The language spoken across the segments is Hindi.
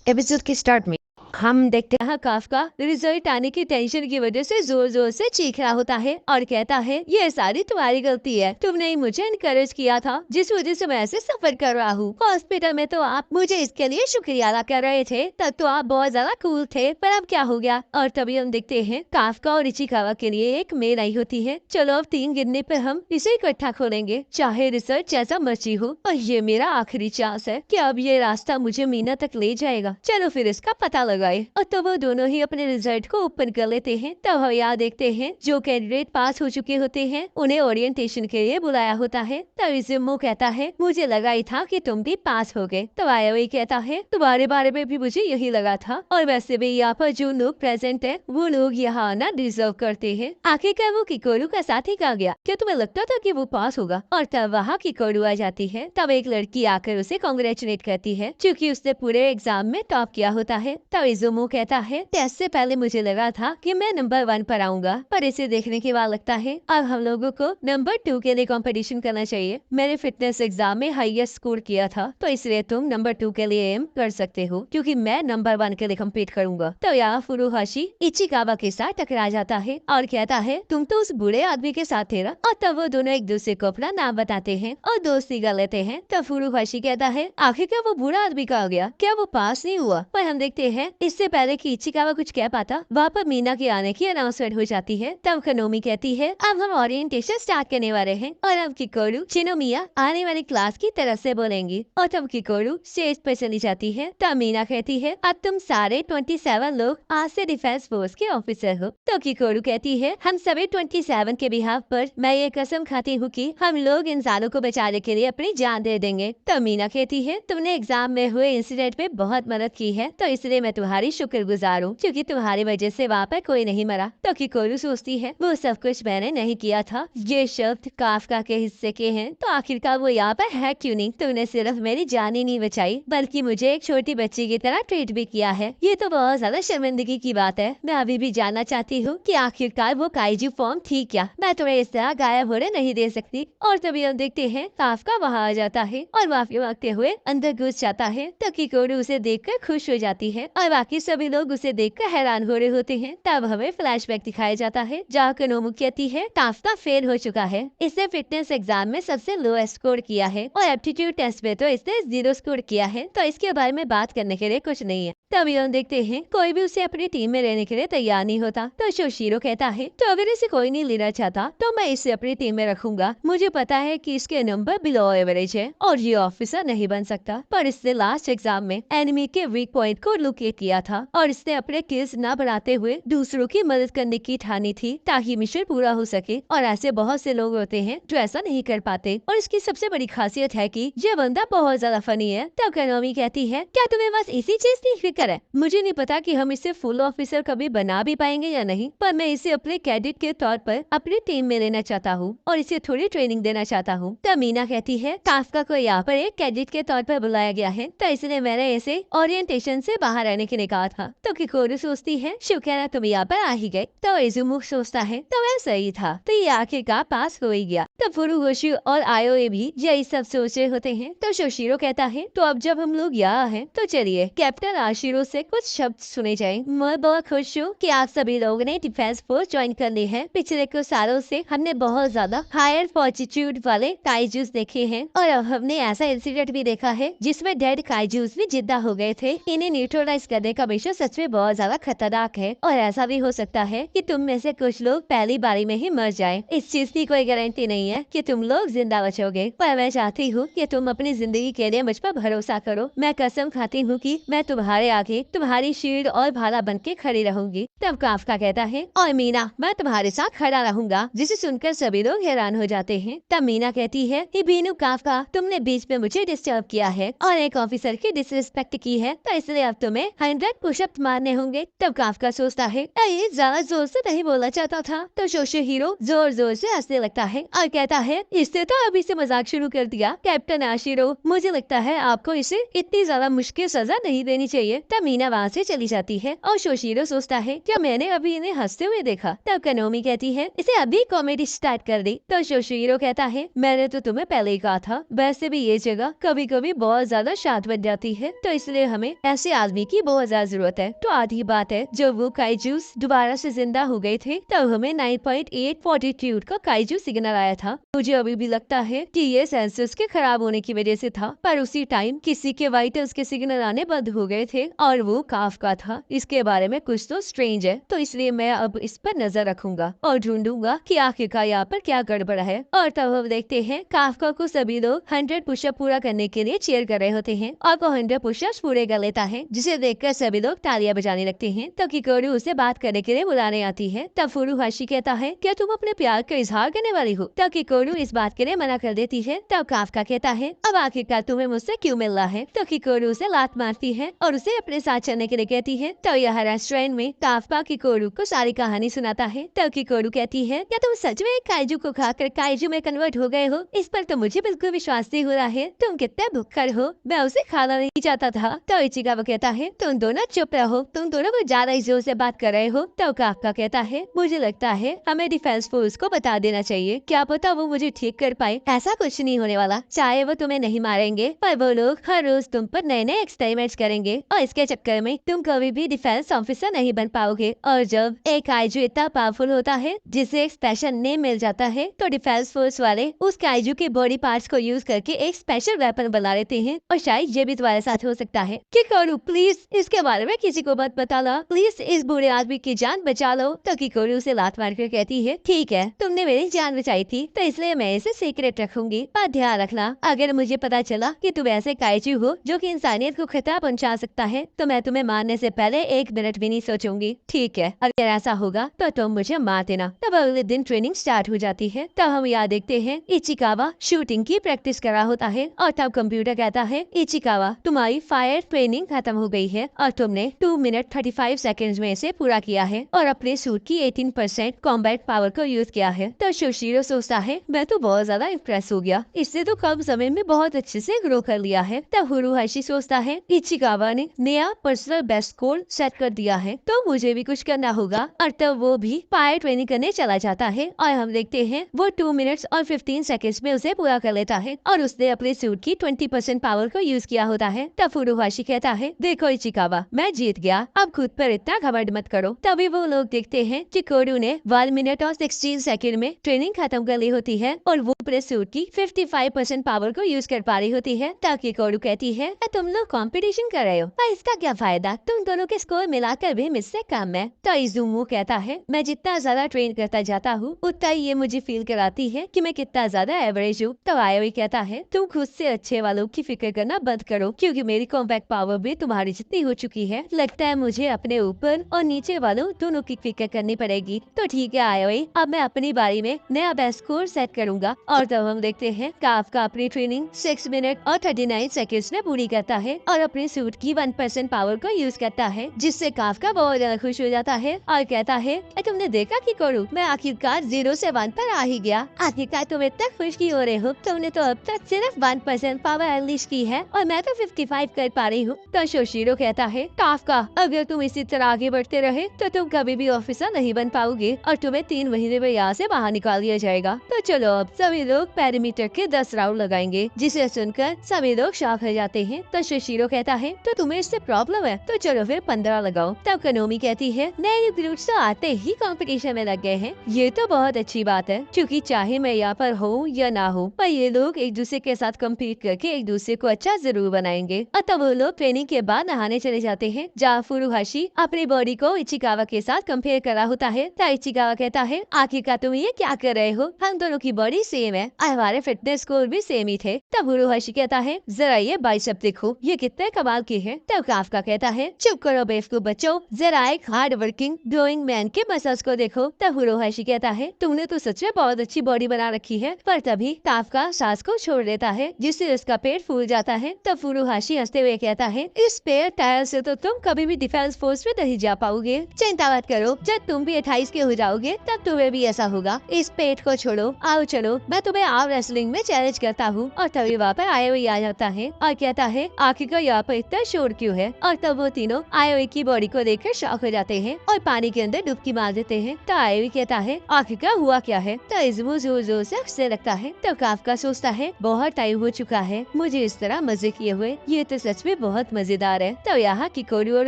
एपिसोड के स्टार्ट में हम देखते हैं काफका रिजल्ट आने की टेंशन की वजह से जोर जोर से चीख रहा होता है और कहता है ये सारी तुम्हारी गलती है, तुमने ही मुझे इनकरेज किया था जिस वजह से मैं ऐसे सफर कर रहा हूँ। हॉस्पिटल में तो आप मुझे इसके लिए शुक्रिया अदा कर रहे थे, तब तो आप बहुत ज्यादा कूल थे, पर अब क्या हो गया। और तभी हम देखते हैं काफका और इचिकावा के लिए एक मेल आई होती है। चलो अब 3 गिनने पर हम इसे इकट्ठा खोलेंगे, चाहे रिसर्च जैसा मर्जी हो, और ये मेरा आखिरी चांस है कि अब ये रास्ता मुझे मीना तक ले जाएगा। चलो फिर इसका पता लगाए। और तो वो दोनों ही अपने रिजल्ट को ओपन कर लेते हैं। तब हम यहाँ देखते हैं जो कैंडिडेट पास हो चुके होते हैं उन्हें ओरिएंटेशन के लिए बुलाया होता है। तब इजुमो कहता है मुझे लगा ही था कि तुम भी पास हो गए। तब आयोई कहता है तुम्हारे बारे में भी मुझे यही लगा था, और वैसे भी यहाँ पर जो लोग प्रेजेंट है वो लोग यहाँ आना डिजर्व करते हैं। आखिरकार वो किकोरू का साथी कहाँ गया? क्या तुम्हें लगता था कि वो पास होगा? और तब वहाँ किकोरू आ जाती है। तब एक लड़की आकर उसे कॉन्ग्रेचुलेट करती है क्योंकि उसने पूरे एग्जाम में टॉप किया होता है। तब इजुमो कहता है टेस्ट से पहले मुझे लगा था कि मैं नंबर 1 पर आऊंगा, पर इसे देखने के बाद लगता है अब हम लोगों को नंबर 2 के लिए कंपटीशन करना चाहिए। मैंने फिटनेस एग्जाम में हाईएस्ट स्कोर किया था, तो इसलिए तुम नंबर 2 के लिए एम कर सकते हो क्योंकि मैं नंबर 1 के लिए कम्पीट करूंगा। तो यहाँ फुरुहाशी इचिकावा के साथ टकरा जाता है और कहता है तुम तो उस बुरे आदमी के साथ थे ना। और तब वो दोनों एक दूसरे को अपना नाम बताते हैं और दोस्ती कर लेते हैं। तब फुरुहाशी कहता है आखिर क्या वो बुरा आदमी कहा गया? क्या वो पास नहीं हुआ? पर हम देखते हैं इससे पहले कि इचिकावा कुछ कह पाता वहाँ पर मीना के आने की अनाउंसमेंट हो जाती है। तब कनोमी कहती है अब हम ओरिएंटेशन स्टार्ट करने वाले हैं और अब किकोरू शिनोमिया आने वाली क्लास की तरफ से बोलेंगी। और तब किकोरू स्टेज पर चली जाती है। तब मीना कहती है अब तुम सारे 27 लोग आज से डिफेंस फोर्स के ऑफिसर हो। तो किकोरू कहती है हम सभी 27 के बिहाफ पर मैं ये कसम खाती हूँ कि हम लोग इंसानों को बचाने के लिए अपनी जान दे देंगे। तो मीना कहती है तुमने एग्जाम में हुए इंसिडेंट में बहुत मदद की है, तो इसलिए मैं तुम्हारी शुक्रगुजार हूँ क्योंकि तुम्हारी वजह से वहाँ पर कोई नहीं मरा। तो किकोरू सोचती है वो सब कुछ मैंने नहीं किया था, ये शब्द काफका के हिस्से के हैं, तो आखिरकार वो यहाँ पर है क्यों नहीं? तुमने सिर्फ मेरी जान ही नहीं बचाई बल्कि मुझे एक छोटी बच्ची की तरह ट्रीट भी किया है। ये तो बहुत ज्यादा शर्मिंदगी की बात है। मैं अभी भी जानना चाहती हूँ कि आखिरकार वो काइजू फॉर्म थी क्या? मैं तुम्हें इस तरह गायब होने नहीं दे सकती। और तभी हम देखते हैं काफका वहाँ आ जाता है और माफी मांगते हुए अंदर घुस जाता है। तो किकोरू उसे देखकर खुश हो जाती है और बाकी सभी लोग उसे देखकर हैरान हो रहे होते हैं। तब हमें फ्लैशबैक दिखाया जाता है जहाँ कनोमु कहती है काफका फेल हो चुका है, इसने फिटनेस एग्जाम में सबसे लो स्कोर किया है और एप्टीट्यूड टेस्ट में तो इसने 0 स्कोर किया है, तो इसके बारे में बात करने के लिए कुछ नहीं है। तभी हम देखते हैं कोई भी उसे अपनी टीम में रहने के लिए तैयार नहीं होता। तो शोशिरो कहता है तो अगर इसे कोई नहीं लेना चाहता तो मैं इसे अपनी टीम में रखूंगा। मुझे पता है कि इसके नंबर बिलो एवरेज है और ये ऑफिसर नहीं बन सकता, पर इसने लास्ट एग्जाम में एनिमी के वीक पॉइंट को लोकेट किया था और इसने अपने किल्स न बढ़ाते हुए दूसरों की मदद करने की ठानी थी ताकि मिशन पूरा हो सके। और ऐसे बहुत से लोग होते हैं जो ऐसा नहीं कर पाते, और इसकी सबसे बड़ी खासियत है कि ये बंदा बहुत ज्यादा फनी है। तब कनोमी कहती है क्या तुम्हें बस इसी चीज की फिक्र है? मुझे नहीं पता कि हम इसे फुल ऑफिसर कभी बना भी पाएंगे या नहीं, पर मैं इसे अपने कैडेट के तौर पर अपनी टीम में लेना चाहता हूँ और इसे थोड़ी ट्रेनिंग देना चाहता हूँ। तब मीना कहती है काफका को यहाँ पर एक कैडेट के तौर पर बुलाया गया है, तो इसलिए मैंने इसे ओरिएंटेशन से बाहर रहने के लिए कहा था। तो किकोरू सोचती है शुक्र है तुम यहाँ पर आ ही गए। तो इजुमो सोचता है तो वह सही था, तो ये आखिरकार पास हो ही गया। तब फुरुहोशी और आयोए भी यही सब सोच रहे होते हैं। तो शोशिरो कहता है तो अब जब हम लोग यहाँ हैं तो चलिए कैप्टन आशिरो से कुछ शब्द सुने जाएं। मैं बहुत खुश हूँ कि आप सभी लोगों ने डिफेंस फोर्स ज्वाइन कर ली है। पिछले कुछ सालों से हमने बहुत ज्यादा हायर फॉर्टिट्यूड वाले काइजूस देखे हैं और अब हमने ऐसा इंसिडेंट भी देखा है जिसमें डेड काइजूस भी जिंदा हो गए थे। इन्हें न्यूट्रलाइज करने का मिशन सच में बहुत ज्यादा खतरनाक है और ऐसा भी हो सकता है कि तुम में से कुछ लोग पहली बारी में ही मर जाएं। इस चीज की कोई गारंटी नहीं है कि तुम लोग जिंदा बचोगे, पर मैं चाहती हूँ कि तुम अपनी जिंदगी के लिए मुझ पर भरोसा करो। मैं कसम खाती हूँ कि मैं तुम्हारे आगे तुम्हारी शील्ड और भाला बन के खड़ी रहूंगी। तब काफका कहता है और मीना मैं तुम्हारे साथ खड़ा रहूंगा, जिसे सुनकर सभी लोग हैरान हो जाते हैं। तब मीना कहती है कि बीनू काफका तुमने बीच में मुझे डिस्टर्ब किया है और एक ऑफिसर की डिसरिस्पेक्ट की है, तो इसलिए अब तुम्हें 100 पुशअप मारने होंगे। तब काफका सोचता है ये ज्यादा जोर से नहीं बोलना चाहता था। तो शोशिहिरो जोर जोर से हंसने लगता है और कहता है इसने तो अभी से मजाक शुरू कर दिया। कैप्टन आशिरो मुझे लगता है आपको इसे इतनी ज्यादा मुश्किल सजा नहीं देनी चाहिए। तब मीना वहाँ से चली जाती है और शोशीरो सोचता है क्या मैंने अभी इन्हें हंसते हुए देखा। तब कनोमी कहती है इसे अभी कॉमेडी स्टार्ट कर दी। तो शोशीरो कहता है मैंने तो तुम्हें पहले ही कहा था, वैसे भी ये जगह कभी कभी बहुत ज्यादा शांत बन जाती है, तो इसलिए हमें ऐसे आदमी की बहुत ज्यादा जरूरत है। तो आधी बात है जब वो काइजूस दोबारा से जिंदा हो गए थे तब हमें 9.8 फॉर्टिट्यूड का काइजू सिग्नल आया था। मुझे अभी भी लगता है कि ये सेंसर्स के खराब होने की वजह से था, पर उसी टाइम किसी के वाइटल्स के सिग्नल आने बंद हो गए थे और वो काफ का था। इसके बारे में कुछ तो स्ट्रेंज है, तो इसलिए मैं अब इस पर नजर रखूंगा और ढूंढूंगा कि आखिरकार यहाँ पर क्या गड़बड़ है। और तब हम देखते हैं काफका को सभी लोग 100 पुशअप पूरा करने के लिए चीयर कर रहे होते हैं और वो 100 पुशअप्स पूरे कर लेता है, जिसे देखकर सभी लोग तालियां बजाने लगते हैं। तो किकोरू उसे बात करने के लिए बुलाने आती है। तब फुरुहाशी कहता है क्या तुम अपने प्यार का इजहार करने वाली हो। तब किकोरू इस बात के लिए मना कर देती है। तब काफका कहता है अब आखिरकार तुम्हें मुझसे क्यों मिलना है। तो किकोरू उसे लात मारती है और उसे अपने साथ चलने के लिए कहती है। तो यह रेस्टोरेंट में काफका किकोरू को सारी कहानी सुनाता है। तब किकोरू कहती है क्या तुम सच में काइजू को खाकर काइजू में कन्वर्ट हो गए हो। इस पर तो मुझे बिल्कुल विश्वास नहीं हो रहा है, तुम कितने भुक्कड़ हो, मैं उसे खाना नहीं चाहता था। तो इचिकावा कहता है तुम दोनों चुप रहो, तुम दोनों को ज्यादा ही जोर से बात कर रहे हो। तो काफका कहता है मुझे लगता है हमें डिफेंस फोर्स को बता देना चाहिए, क्या पता वो मुझे ठीक कर पाए। ऐसा कुछ नहीं होने वाला, चाहे वो तुम्हें नहीं मारेंगे पर वो लोग हर रोज तुम पर नए नए एक्सपेरिमेंट्स करेंगे और इसके चक्कर में तुम कभी भी डिफेंस ऑफिसर नहीं बन पाओगे। और जब एक काइजू इतना पावरफुल होता है जिसे एक स्पेशल नेम मिल जाता है तो डिफेंस फोर्स वाले उस काइजू के बॉडी पार्ट्स को यूज करके एक स्पेशल वेपन बना लेते हैं। और शायद ये भी तुम्हारे साथ हो सकता है। किकोरू प्लीज इसके बारे में किसी को मत बताना, प्लीज इस बुरे आदमी की जान बचा लो। तो किकोरू उसे लात मारकर कहती है ठीक है तुमने मेरी जान बचाई थी तो इसलिए मैं इसे सीक्रेट रखूंगी, पर ध्यान रखना अगर मुझे पता चला कि तुम ऐसे काइजू हो जो कि इंसानियत को खतरा पहुंचा सकता है तो मैं तुम्हें मारने से पहले 1 मिनट भी नहीं सोचूंगी। ठीक है, अगर ऐसा होगा तो तुम मुझे मार देना। तब अगले दिन ट्रेनिंग स्टार्ट हो जाती है। तब हम यहाँ देखते हैं इचिकावा शूटिंग की प्रैक्टिस कर रहा होता है और तब कंप्यूटर कहता है इचिकावा तुम्हारी फायर ट्रेनिंग खत्म हो गई है और तुमने 2 मिनट 35 सेकंड्स में इसे पूरा किया है और अपने सूट की 18% कॉम्बैट पावर को यूज किया है। तो शोशीरो सोचता है मैं तो बहुत ज्यादा इम्प्रेस हो गया, इससे तो कम समय में बहुत अच्छे से ग्रो कर लिया है। तब फुरुहाशी सोचता है इचिकावा ने नया पर्सनल बेस्ट स्कोर सेट कर दिया है तो मुझे भी कुछ करना होगा। और तब वो भी फायर ट्रेनिंग करने चला जाता है और हम देखते हैं वो 2 मिनट्स और 15 सेकंड्स में उसे पूरा कर लेता है और उसने अपने सूट की 20% पावर को यूज किया होता है। तब फुरुहाशी कहता है देखो इचिकावा मैं जीत गया, अब खुद पर इतना घमंड मत करो। तभी वो लोग देखते हैं कि कोरू ने 1 मिनट और 16 सेकंड में ट्रेनिंग खत्म कर ली होती है और वो अपने सूट की 55% पावर को यूज कर पा रही होती है। ताकि कोरू कहती है तुम लोग कंपटीशन कर रहे हो पर इसका क्या फायदा, तुम दोनों के स्कोर मिलाकर भी मुझसे कम है। तो इजुमो कहता है मैं जितना ज्यादा ट्रेन करता जाता हूँ उतना ही ये मुझे फील कराती है कि मैं कितना ज्यादा एवरेज हूँ। तो आयोई कहता है तुम खुद से अच्छे वालों की फिक्र करना बंद करो क्योंकि मेरी कॉम्पैक्ट पावर भी तुम्हारी जितनी हो चुकी है, लगता है मुझे अपने ऊपर और नीचे वालों दोनों की फिक्र करनी पड़ेगी। तो ठीक है आयोई, अब मैं अपनी बारी में नया बेस्ट स्कोर सेट करूंगा। और तब हम देखते हैं काफका अपनी ट्रेनिंग 6 मिनट और 39 सेकंड्स में पूरी करता है और अपने सूट की 1% पावर को यूज करता है, जिससे काफका बहुत ज्यादा खुश हो जाता है और कहता है तुमने देखा कि कोरू मैं आखिरकार 0 से 1 पर आ ही गया, आखिरकार तुम इतना खुश की हो रहे हो, तुमने तो अब तक सिर्फ 1% पावर अनलीश की है और मैं तो 55 कर पा रही हूँ। तो शोशीरो कहता है काफका अगर तुम इसी तरह आगे बढ़ते रहे तो तुम कभी भी ऑफिसर नहीं बन पाओगे और तुम्हें 3 महीने में यहाँ से बाहर निकाल दिया जाएगा। तो चलो अब सभी लोग पैरामीटर के 10 राउंड लगाएंगे, जिसे सुनकर सभी लोग शॉक हो जाते हैं। तो शोशीरो कहता है तो तुम्हें इससे प्रॉब्लम है, तो चलो फिर 15 लगाओ। तब कनोमी कहती है नए रिक्रूट्स तो आते ही कंपटीशन में लग गए हैं, ये तो बहुत अच्छी बात है क्योंकि चाहे मैं यहाँ पर हूँ या ना हूँ पर ये लोग एक दूसरे के साथ कम्पीट करके एक दूसरे को अच्छा जरूर बनाएंगे। और तब वो लोग ट्रेनिंग के बाद नहाने चले जाते हैं जहाँ फुरुहाशी अपनी बॉडी को इचिकावा के साथ कंपेयर करा होता है। तो इचिकावा कहता है आखिरकार तुम ये क्या कर रहे हो, हम दोनों की बॉडी सेम है और हमारे फिटनेस स्कोर भी सेम ही थे। तब फुरुहाशी कहता है जरा ये बाइसेप देखो, ये कितने कमाल के हैं। तब काफका कहता है चुप करो बेवकूफ बच्चों, जरा एक हार्ड वर्किंग ग्रोइंग मैन के मसल्स को देखो। तब फुरुहाशी कहता है तुमने तो सच में बहुत अच्छी बॉडी बना रखी है। पर तभी काफका सांस को छोड़ देता है जिससे उसका पेट फूल जाता है। तब फुरुहाशी हंसते हुए कहता है इस पेट टायर से तो तुम कभी भी डिफेंस फोर्स में नहीं जा पाओगे, चिंता मत करो, जब तुम भी 28 के हो जाओगे तब तुम्हें भी ऐसा होगा। इस पेट को छोड़ो, आओ चलो मैं तुम्हें आर्म रेसलिंग में चैलेंज करता हूँ। और तभी वहाँ पर आयोई आ जाता है और कहता है आखिरकार यहाँ पर इतना शोर क्यों है। और तब वो तीनों आयोई की बॉडी को देखकर शॉक हो जाते हैं और पानी के अंदर डुबकी मार देते हैं। तो आयोई कहता है आखिरकार हुआ क्या है। तो इज़ुमो जोर जोर से हंसने लगता है। तो काफका सोचता है बहुत टाइम हो चुका है मुझे इस तरह मजे किए हुए, ये तो सच में बहुत मजेदार है। तो यहाँ किकोरू और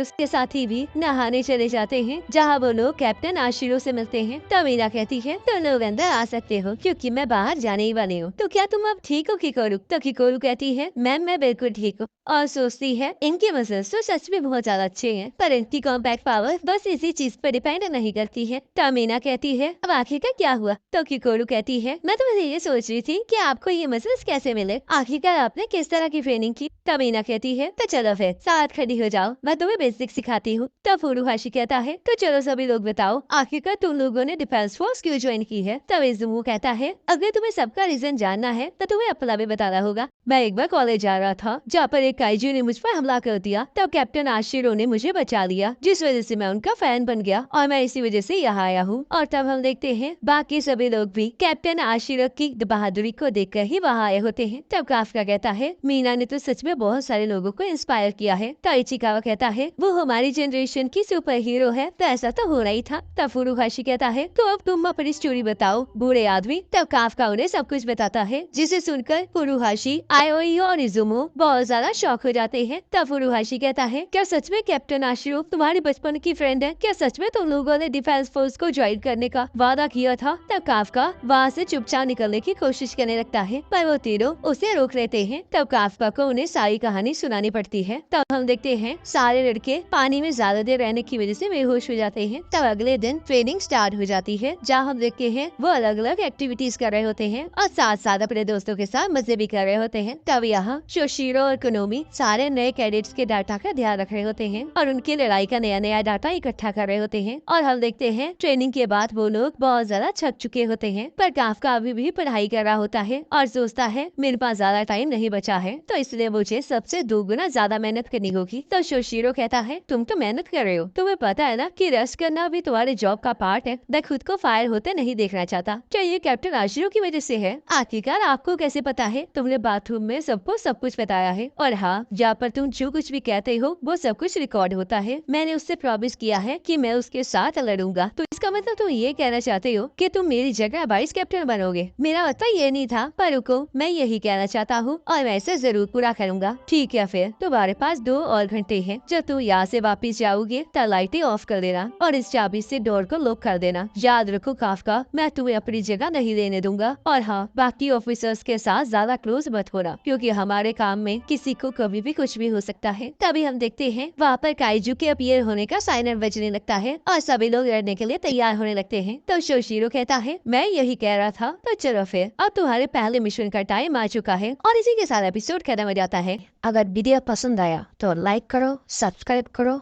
उसके साथी भी नहाने चले जाते हैं, जहाँ वो लोग कैप्टन आशिरो से मिलते हैं। तो मीना कहती है तुम लोग अंदर आ सकते हो क्योंकि मैं बाहर जाने ही वाली हूँ। तो क्या तुम अब ठीक हो किकोरू। तो किकोरू कहती है मैम मैं बिल्कुल ठीक हूँ। और सोचती है इनके मसल्स तो सच में बहुत ज्यादा अच्छे हैं, पर इनकी कॉम्पैक्ट पावर बस इसी चीज पर डिपेंड नहीं करती है। तो मीना कहती है अब आखिरकार क्या हुआ। तो किकोरू कहती है मैं तो ये सोच रही थी कि आपको ये मसल्स कैसे मिले, आखिरकार आपने किस तरह की ट्रेनिंग की। तो मीना कहती है तो चलो फिर साथ खड़ी हो जाओ, मैं तुम्हें बेसिक सिखाती हूँ। तो फुरुहाशी कहता है तो चलो सभी लोग बताओ आखिरकार तुम लोगों ने डिफेंस फोर्स क्यों ज्वाइन की है। तब इज़ुमो कहता है अगर तुम्हें सबका रीजन जानना है तो तुम्हें अपना भी बताना होगा। मैं एक बार कॉलेज जा रहा था जहाँ पर एक काइजू ने मुझ पर हमला कर दिया, तब कैप्टन आशिरो ने मुझे बचा लिया, जिस वजह से मैं उनका फैन बन गया और मैं इसी वजह से यहाँ आया हूँ। और तब हम देखते हैं बाकी सभी लोग भी कैप्टन आशिरो की बहादुरी को देखकर ही वहाँ आए होते हैं। तब काफका कहता है मीना ने तो सच में बहुत सारे लोगों को इंस्पायर किया है। तो इचिकावा कहता है वो हमारी जनरेशन की सुपर हीरो है, तो ऐसा तो होना ही था। तब फुरुहाशी कहता है तो अब तुम अपनी स्टोरी बताओ बूढ़े आदमी। तब काफका उन्हें सब कुछ बताता है, जिसे सुनकर फुरुहाशी, आयोई और इज़ुमो बहुत ज्यादा शॉक हो जाते हैं। तब फुरुहाशी कहता है क्या सच में कैप्टन आशिरो तुम्हारी बचपन की फ्रेंड है, क्या सच में तुम लोगों ने डिफेंस फोर्स को ज्वाइन करने का वादा किया था। तब काफका वहाँ से चुपचाप निकलने की कोशिश करने लगता है, पर वो तीनों उसे रोक लेते हैं। तब काफका को उन्हें सारी कहानी सुनानी पड़ती है। तब हम देखते हैं सारे लड़के पानी में ज्यादा देर रहने की वजह से बेहोश हो जाते हैं। तब अगले दिन ट्रेनिंग स्टार्ट हो जाती है, जहाँ हम देखते हैं वो अलग अलग एक्टिविटीज कर रहे होते हैं और साथ साथ अपने दोस्तों के साथ मजे भी कर रहे होते हैं। तब यहाँ शोशिरो और कोनोमी सारे नए कैडेट्स के डाटा का ध्यान रख रहे होते हैं और उनकी लड़ाई का नया नया डाटा इकट्ठा कर रहे होते हैं। और हम देखते हैं ट्रेनिंग के बाद वो लोग बहुत ज्यादा थक चुके होते हैं, पर काफका अभी भी पढ़ाई कर रहा होता है और सोचता है मेरे पास ज्यादा टाइम नहीं बचा है, तो इसलिए मुझे सबसे दोगुना ज्यादा मेहनत करनी होगी। तो शोशिरो कहता है तुम तो मेहनत कर रहे हो, तुम्हें पता है ना कि रेस्ट करना भी तुम्हारे जॉब का पार्ट है। मैं खुद को फायर होते नहीं देखना चाहता। क्या ये कैप्टन आशिरो की वजह से है? आखिरकार आपको कैसे पता है? तुमने बाथरूम में सबको सब कुछ बताया है, और हाँ जहाँ पर तुम जो कुछ भी कहते हो वो सब कुछ रिकॉर्ड होता है। मैंने उससे प्रॉमिस किया है कि मैं उसके साथ लड़ूंगा। तो इसका मतलब तुम ये कहना चाहते हो कि तुम मेरी जगह वाइस कैप्टन बनोगे? मेरा मतलब ये नहीं था, पर रुको मैं यही कहना चाहता हूँ और मैं इसे जरूर पूरा करूंगा। ठीक है फिर तुम्हारे पास 2 और घंटे हैं। जब तुम यहाँ से वापिस जाओगे तो लाइटें ऑफ कर देना और इस चाबी से डोर को लॉक कर देना। याद रखो काफका, मैं तुम्हें अपनी जगह नहीं लेने दूंगा। और हाँ बाकी ऑफिसर्स के साथ ज्यादा क्लोज मत होना, क्योंकि हमारे काम में किसी को कभी भी कुछ भी हो सकता है। तभी हम देखते हैं वहाँ पर काइजू के अपीयर होने का साइरन बजने लगता है और सभी लोग लड़ने के लिए तैयार होने लगते हैं। तो शोशिरो कहता है मैं यही कह रहा था। तो चलो फिर अब तुम्हारे पहले मिशन का टाइम आ चुका है और इसी के साथ एपिसोड खत्म हो जाता है। अगर वीडियो पसंद आया तो लाइक करो, सब्सक्राइब करो